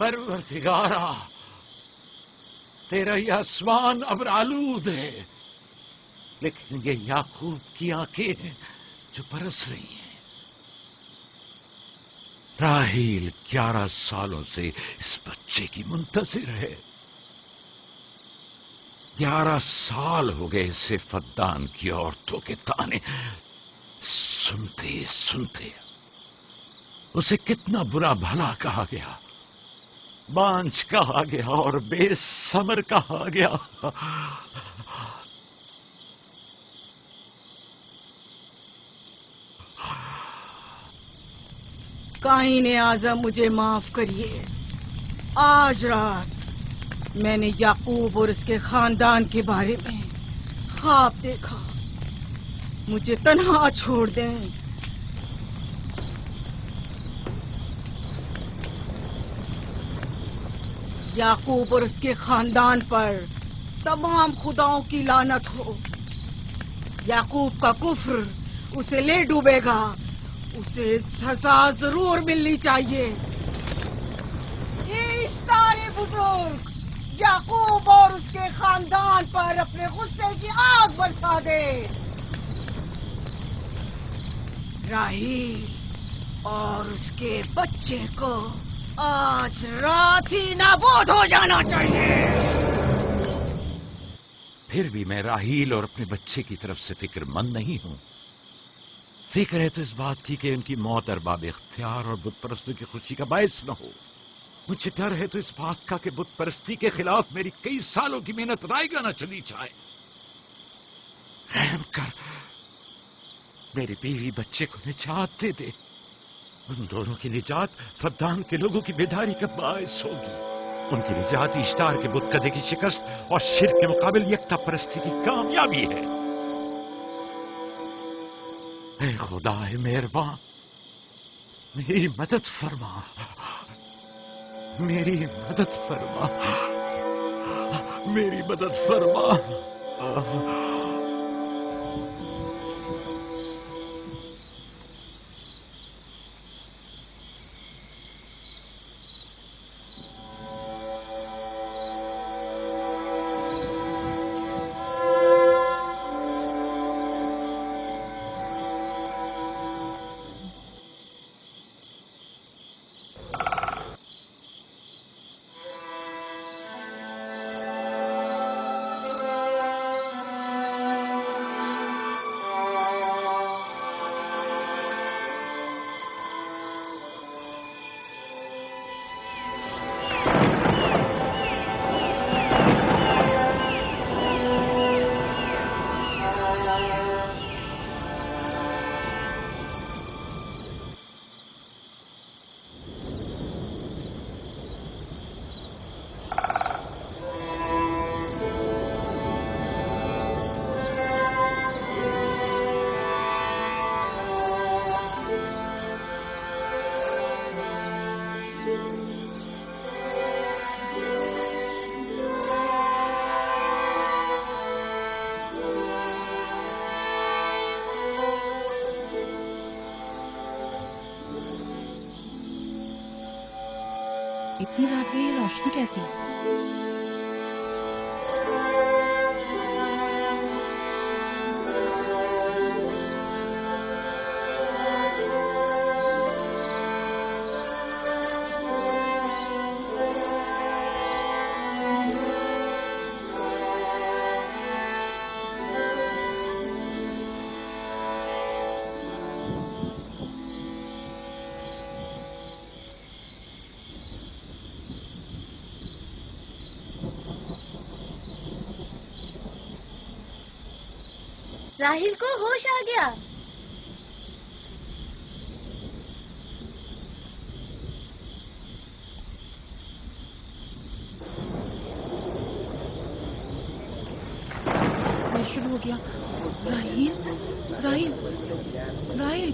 پروردگارا، تیرا یہ آسمان ابر آلود ہے، لیکن یہ یعقوب کی آنکھیں ہیں جو برس رہی ہیں۔ راحیل 11 سالوں سے اس بچے کی منتظر ہے۔ 11 سال ہو گئے اسے فدان کی عورتوں کے طعنے سنتے سنتے۔ اسے کتنا برا بھلا کہا گیا، بانجھ کہا گیا اور بے ثمر کہا گیا۔ قائن اعظم مجھے معاف کریے، آج رات میں نے یعقوب اور اس کے خاندان کے بارے میں خواب دیکھا۔ مجھے تنہا چھوڑ دیں۔ یعقوب اور اس کے خاندان پر تمام خداؤں کی لعنت ہو۔ یعقوب کا کفر اسے لے ڈوبے گا، اسے سزا ضرور ملنی چاہیے۔ سارے بزرگ یعقوب اور اس کے خاندان پر اپنے غصے کی آگ برسا دے۔ راحیل اور اس کے بچے کو آج رات ہی نابود ہو جانا چاہیے۔ پھر بھی میں راحیل اور اپنے بچے کی طرف سے فکر مند نہیں ہوں۔ فکر ہے تو اس بات کی کہ ان کی موت ارباب اختیار اور بت پرستوں کی خوشی کا باعث نہ ہو۔ مجھے ڈر ہے تو اس بات کا کہ بت پرستی کے خلاف میری کئی سالوں کی محنت رائے گا نہ چلی جائے۔ رحم کر، میری بیوی بچے کو نجات دے دے۔ ان دونوں کی نجات فدان کے لوگوں کی بیداری کا باعث ہوگی۔ ان کی نجات اشتار کے بت کدے کی شکست اور شرک کے مقابل یکتا پرستی کی کامیابی ہے۔ اے خدا ہے مہربان، میری مدد فرما، میری مدد فرما، میری مدد فرما۔ اتنی رات میں یہ روشنی کیسی؟ راحیل کو ہوش آ گیا۔ یہ شروع ہو گیا۔ راحیل راحیل راحیل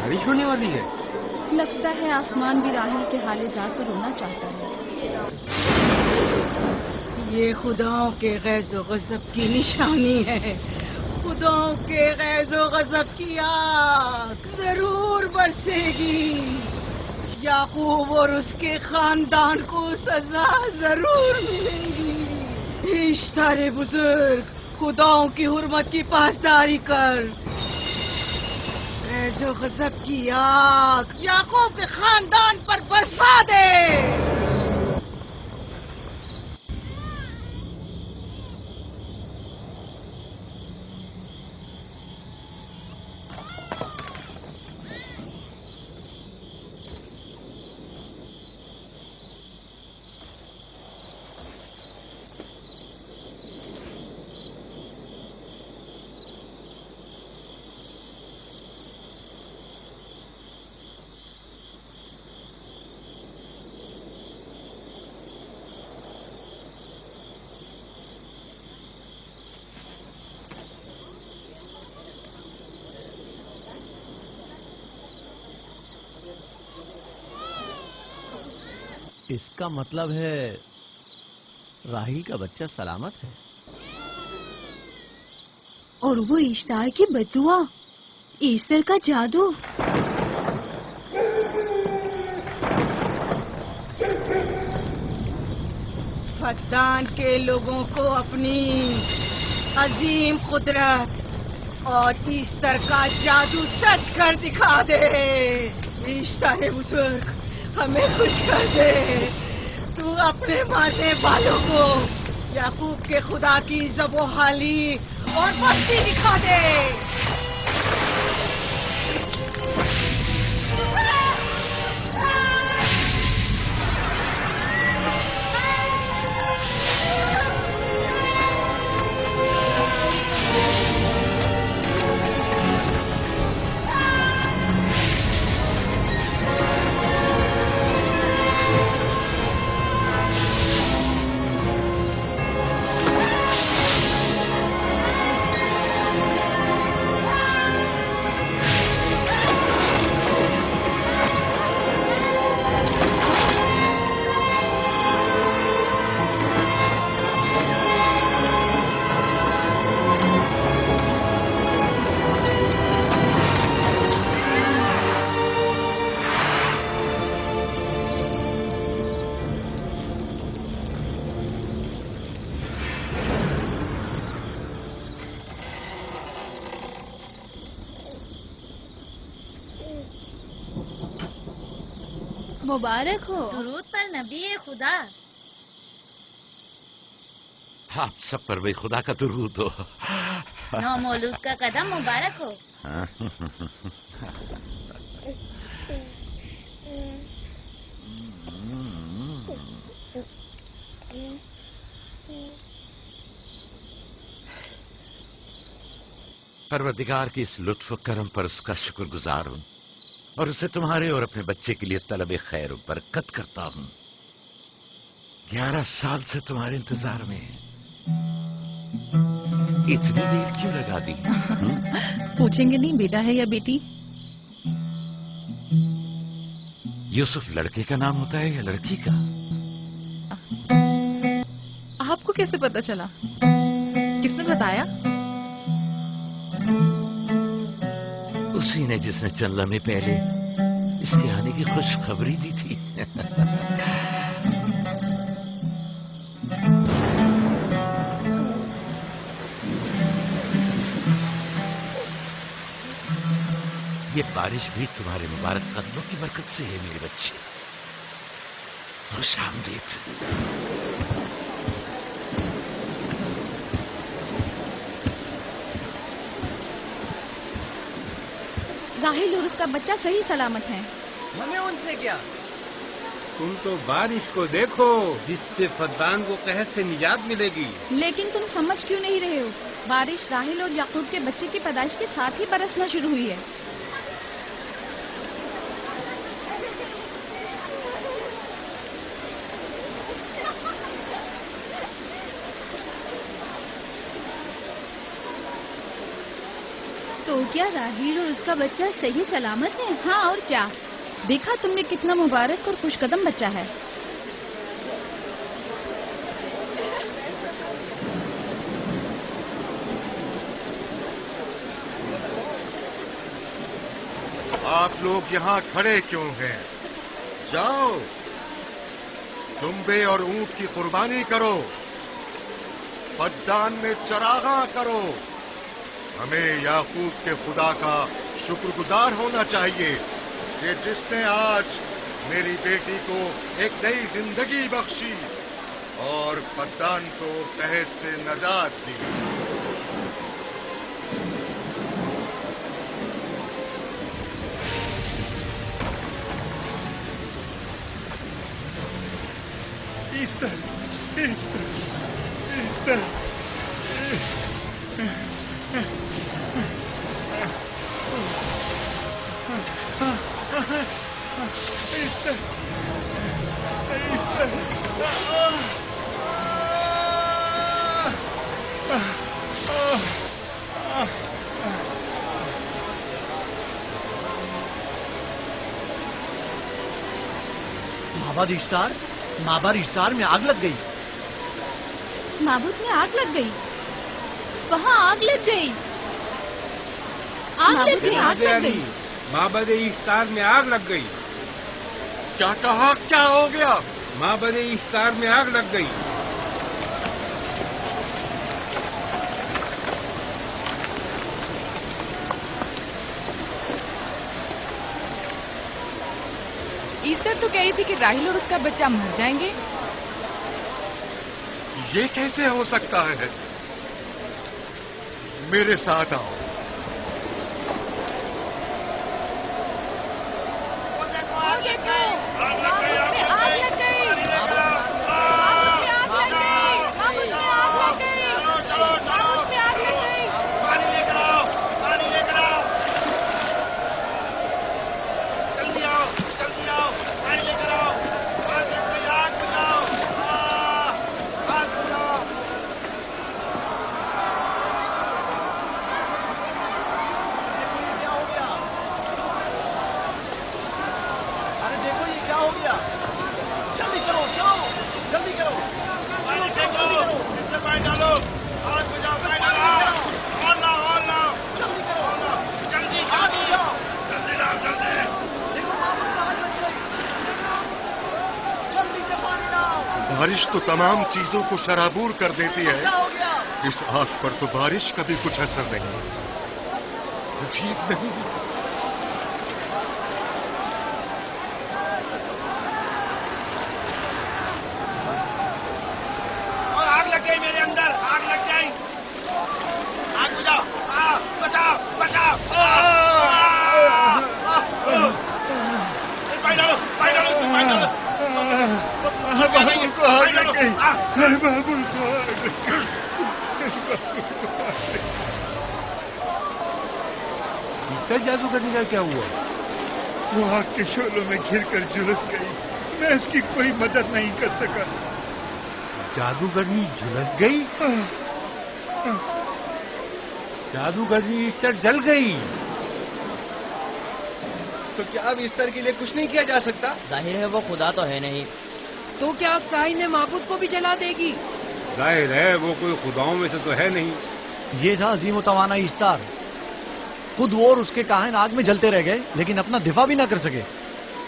بارش ہونے والی ہے۔ لگتا ہے آسمان بھی راحیل کے حال ذات پر رونا چاہتا ہے۔ یہ خداؤں کے غیظ و غضب کی نشانی ہے. خداؤں کے غیظ و غضب کی آگ ضرور برسے گی. یعقوب اور اس کے خاندان کو سزا ضرور ملے گی. اشتارے بزرگ، خداؤں کی حرمت کی پاسداری کر. غیظ و غضب کی آگ یعقوب کے خاندان پر برسا دے. اس کا مطلب ہے راہیل کا بچہ سلامت ہے. اور وہ اشتار کی بددعا، ایسر کا جادو. فدان کے لوگوں کو اپنی عظیم قدرت اور ایسٹر کا جادو سچ کر دکھا دے. ایسٹر بزرگ، ہمیں خوش کر دے. تو اپنے مارنے والوں کو یعقوب کے خدا کی ذب و حالی اور مستی دکھا دے. مبارک ہو. درود پر نبی خدا. آپ سب پر بھی خدا کا درود ہو. نو مولود کا قدم مبارک ہو. پروردگار کی اس لطف و کرم پر اس کا شکر گزار ہوں اور اسے تمہارے اور اپنے بچے کے لیے طلب خیر و برکت کرتا ہوں. 11 سال سے تمہارے انتظار میں اتنی دیر کیوں لگا دی؟ پوچھیں گے نہیں بیٹا ہے یا بیٹی؟ یوسف لڑکے کا نام ہوتا ہے یا لڑکی کا؟ آپ کو کیسے پتا چلا؟ کس نے بتایا؟ اسی نے جس نے چند لمحے پہلے اس کے آنے کی خوشخبری دی تھی. یہ بارش بھی تمہارے مبارک قدموں کی برکت سے ہے میرے بچے. خوش آمدید. راہیل اور اس کا بچہ صحیح سلامت ہیں. ہمیں ان سے کیا؟ تم تو بارش کو دیکھو جس سے فدان کو قحط سے نجات ملے گی. لیکن تم سمجھ کیوں نہیں رہے ہو؟ بارش راہیل اور یعقوب کے بچے کی پیدائش کے ساتھ ہی برسنا شروع ہوئی ہے. تو کیا راہیل اور اس کا بچہ صحیح سلامت ہے؟ ہاں اور کیا. دیکھا تم نے کتنا مبارک اور خوش قدم بچہ ہے. آپ لوگ یہاں کھڑے کیوں ہیں؟ جاؤ دمبے اور اونٹ کی قربانی کرو، پدان میں چراغاں کرو۔ ہمیں یعقوب کے خدا کا شکر گزار ہونا چاہیے کہ جس نے آج میری بیٹی کو ایک نئی زندگی بخشی اور پدان کو قحط سے نجات دی۔ ایسٹر مابر اشتار میں آگ لگ گئی۔ معبود میں آگ لگ گئی، وہاں آگ لگ گئی، آگ لگ گئی، آگ لگ گئی، معبد اشتار میں آگ لگ گئی۔ کیا کہا؟ کیا ہو گیا؟ معبد اشتار میں آگ لگ گئی۔ ایسٹر تو کہہ رہی تھی کہ راہیل اور اس کا بچہ مر جائیں گے۔ یہ کیسے ہو سکتا ہے؟ میرے ساتھ آؤ۔ بارش تو تمام چیزوں کو شرابور کر دیتی ہے، اس آگ پر تو بارش کا بھی کچھ اثر نہیں۔ عجیب نہیں؟ اور آگ لگ گئی میرے اندر، آگ لگ گئی، آگ بجھاؤ، بچاؤ بچاؤ، پانی ڈالو، پانی ڈالو، پانی ڈالو۔ کو آگ لگ گئی، بابو کو آگ لگ گئی۔ جادوگرنی کا کیا ہوا؟ وہ آگ کے شعلوں میں گھر کر جھلس گئی، میں اس کی کوئی مدد نہیں کر سکا۔ جادوگرنی جھلس گئی؟ جادوگرنی ایسٹر جل گئی؟ تو کیا اب ایسٹر کے لیے کچھ نہیں کیا جا سکتا؟ ظاہر ہے وہ خدا تو ہے نہیں۔ تو کیا کائن نے معبود کو بھی جلا دے گی؟ ظاہر ہے وہ کوئی خداؤں میں سے تو ہے نہیں۔ یہ تھا عظیم و توانا ایسٹر، خود وہ اور اس کے کاہن آگ میں جلتے رہ گئے لیکن اپنا دفاع بھی نہ کر سکے۔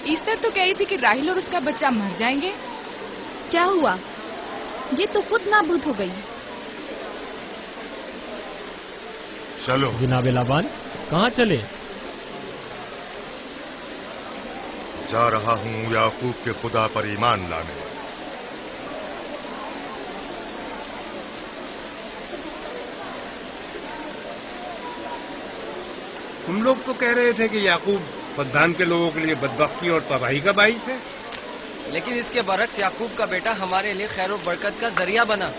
ایسٹر تو کہہ رہی تھی کہ راہیل اور اس کا بچہ مر جائیں گے۔ کیا ہوا؟ یہ تو خود نابود ہو گئی۔ چلو جناب لابان، کہاں چلے؟ جا رہا ہوں یعقوب کے خدا پر ایمان لانے۔ تم لوگ تو کہہ رہے تھے کہ یعقوب پدان کے لوگوں کے لیے بدبختی اور تباہی کا باعث ہے، لیکن اس کے برعکس یعقوب کا بیٹا ہمارے لیے خیر و برکت کا ذریعہ بنا۔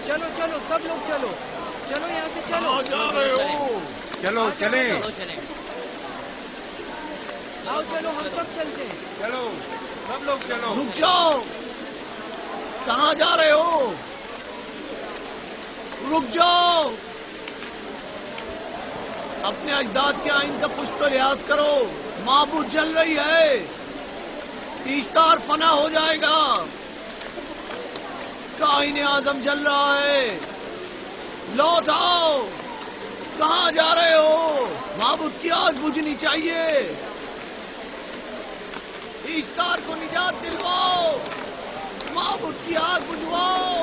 چلو چلو سب لوگ چلو، چلو یہاں سے چلو۔ چلو چلیں، آؤ چلو ہم سب چلتے ہیں۔ چلو سب لوگ چلو۔ رک جاؤ، کہاں جا رہے ہو؟ رک جاؤ، اپنے اجداد کے آئین کا کچھ تو لحاظ کرو۔ معبود جل رہی ہے، ایسٹر فنا ہو جائے گا، کائن اعظم جل رہا ہے، لوٹ آؤ، کہاں جا رہے ہو؟ معبود کی آگ بجھنی چاہیے. ایستار کو نجات دلواؤ. معبود کی آگ بجھواؤ.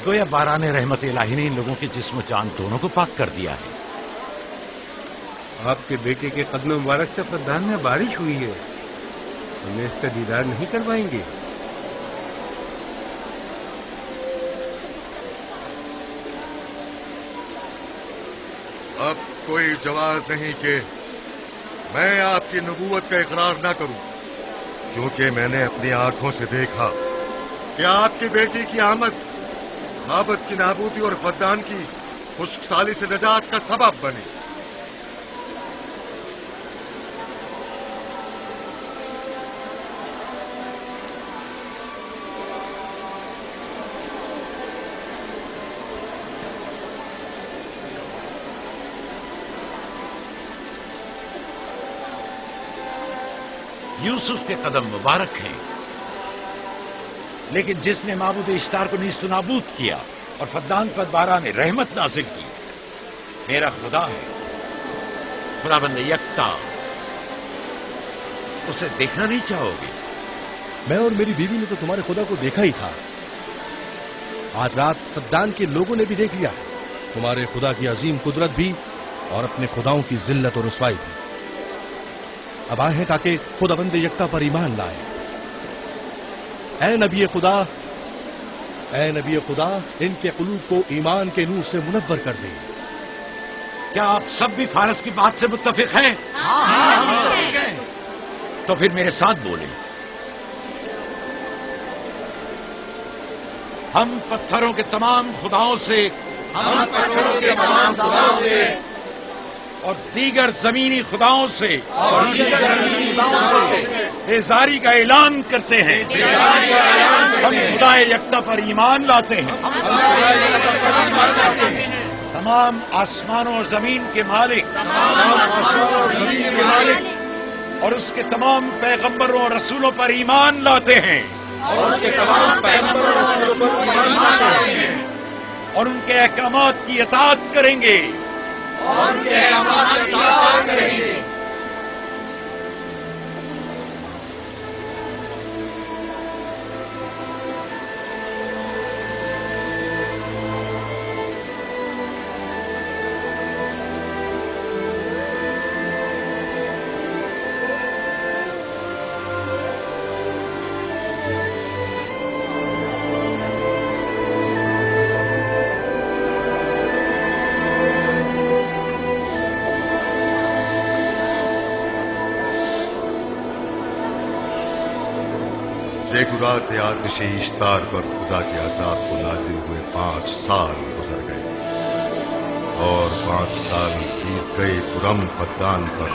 گویا باران رحمت الہی نے ان لوگوں کے جسم و جان دونوں کو پاک کر دیا ہے. آپ کے بیٹے کے قدم مبارک سے فدان میں بارش ہوئی ہے. ہمیں اس کا دیدار نہیں کروائیں گے؟ اب کوئی جواز نہیں کہ میں آپ کی نبوت کا اقرار نہ کروں، کیونکہ میں نے اپنی آنکھوں سے دیکھا کہ آپ کی بیٹی کی آمد معبد کی نابودی اور فدان کی خشک سالی سے نجات کا سبب بنی. یوسف کے قدم مبارک ہیں، لیکن جس نے معبود اشتار کو نیست و نابود کیا اور فدان پر باران رحمت نازل کی، میرا خدا ہے، خداوند یکتا. اسے دیکھنا نہیں چاہو گے؟ میں اور میری بیوی نے تو تمہارے خدا کو دیکھا ہی تھا. آج رات فدان کے لوگوں نے بھی دیکھ لیا تمہارے خدا کی عظیم قدرت بھی اور اپنے خداؤں کی ذلت اور رسوائی بھی. اب آئے ہیں تاکہ خداوند یکتا پر ایمان لائے. اے نبی خدا ان کے قلوب کو ایمان کے نور سے منور کر دے. کیا آپ سب بھی فارس کی بات سے متفق ہیں؟ تو پھر میرے ساتھ بولیں. ہم پتھروں کے تمام خداؤں سے اور دیگر زمینی خداؤں سے بیزاری کا اعلان کرتے ہیں. ہم خدا یکتا پر ایمان لاتے ہیں. تمام آسمانوں اور زمین کے مالک اور اس کے تمام پیغمبروں اور رسولوں پر ایمان لاتے ہیں اور ان کے احکامات کی اطاعت کریں گے. زیگورات آتش اشتار پر خدا کے عذاب کو نازل ہوئے 5 سال گزر گئے اور 5 سال بیت گئے پرم فدان پر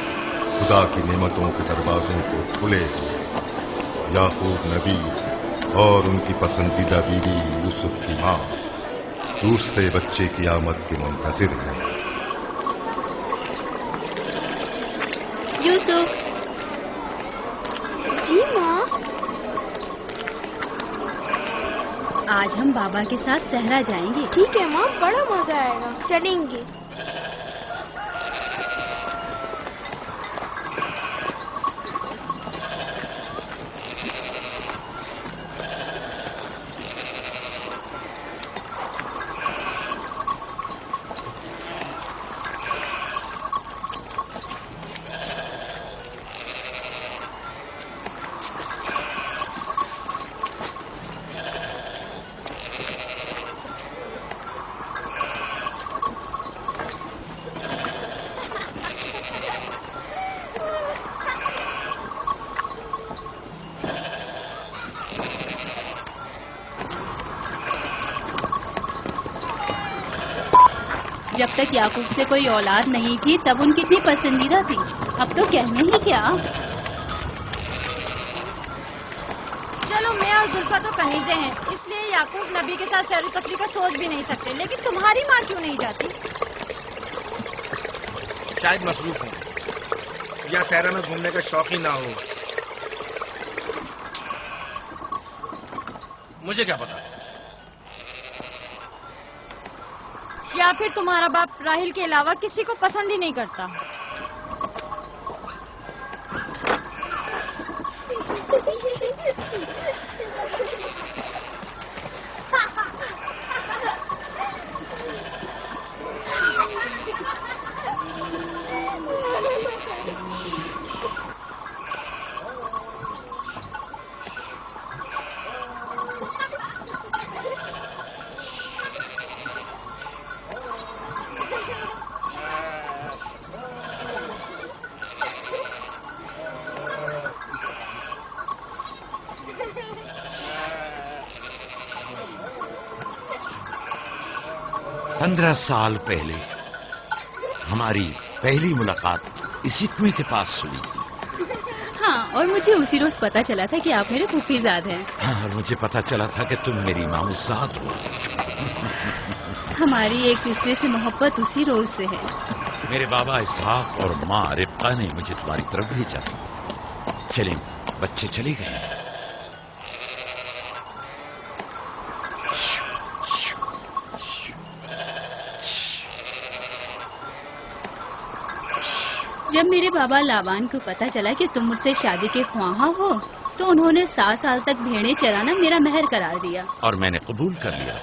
خدا کی نعمتوں کے دروازوں کو کھلے ہوئے. یعقوب نبی اور ان کی پسندیدہ بیوی یوسف کی ماں دوسرے بچے کی آمد کے منتظر ہیں. یوسف جی ماں. آج ہم بابا کے ساتھ صحرا جائیں گے. ٹھیک ہے ماں، بڑا مزہ آئے گا، چلیں گے. جب تک یعقوب سے کوئی اولاد نہیں تھی تب ان کی اتنی پسندیدہ تھی. اب تو کہنے ہی کیا. چلو میں اور زلفا تو کنیزیں ہیں، اس لیے یعقوب نبی کے ساتھ سیر و تفریح کا سوچ بھی نہیں سکتے. لیکن تمہاری ماں کیوں نہیں جاتی؟ شاید مصروف ہوں یا صحرا میں گھومنے کا شوق ہی نہ ہو. مجھے کیا پتا. یا پھر تمہارا باپ راہیل کے علاوہ کسی کو پسند ہی نہیں کرتا. پندرہ سال پہلے ہماری پہلی ملاقات اسی کنویں کے پاس ہوئی تھی. ہاں، اور مجھے اسی روز پتا چلا تھا کہ آپ میرے پھوپھیزاد ہیں. ہاں، اور مجھے پتا چلا تھا کہ تم میری ماموزاد ہو. ہماری ایک دوسرے سے محبت اسی روز سے ہے. میرے بابا اسحاق اور ماں ربقہ نے مجھے تمہاری طرف بھیجا. چلیں، بچے چلے گئے. جب میرے بابا لابان کو پتا چلا کہ تم مجھ سے شادی کے خواہاں ہو تو انہوں نے 7 سال تک بھیڑیں چرانا میرا مہر قرار دیا. اور میں نے قبول کر لیا.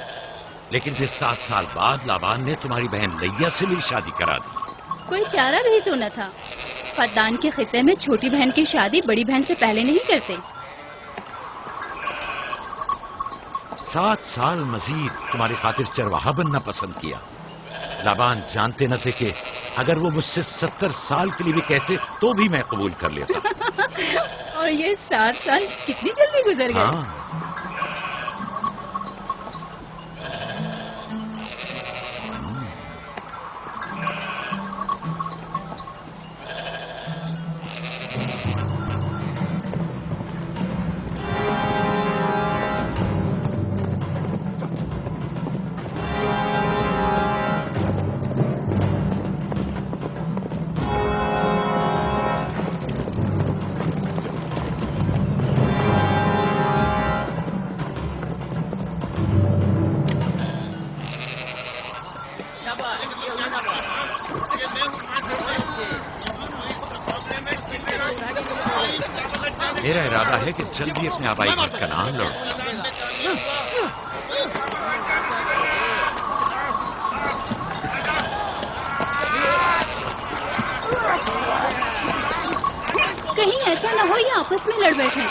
لیکن پھر 7 سال بعد لابان نے تمہاری بہن لیا سے میری شادی کرا دی. کوئی چارہ بھی تو نہ تھا. فدان کے خطے میں چھوٹی بہن کی شادی بڑی بہن سے پہلے نہیں کرتے. 7 سال مزید تمہاری خاطر چرواہا بننا پسند کیا. لابان جانتے نہ تھے کہ اگر وہ مجھ سے 70 سال کے لیے بھی کہتے تو بھی میں قبول کر لیتا. اور یہ 7 سال کتنی جلدی گزر گئے. ہاں. میرا ارادہ ہے کہ جلدی اپنے آبائی گھر کا نام لڑوں. کہیں ایسا نہ ہو یہ آپس میں لڑ بیٹھے.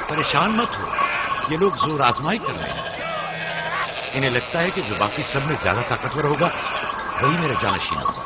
پریشان مت ہو، یہ لوگ زور آزمائی کر رہے ہیں. انہیں لگتا ہے کہ جو باقی سب میں زیادہ طاقتور ہوگا وہی میرا جانشین ہوگا.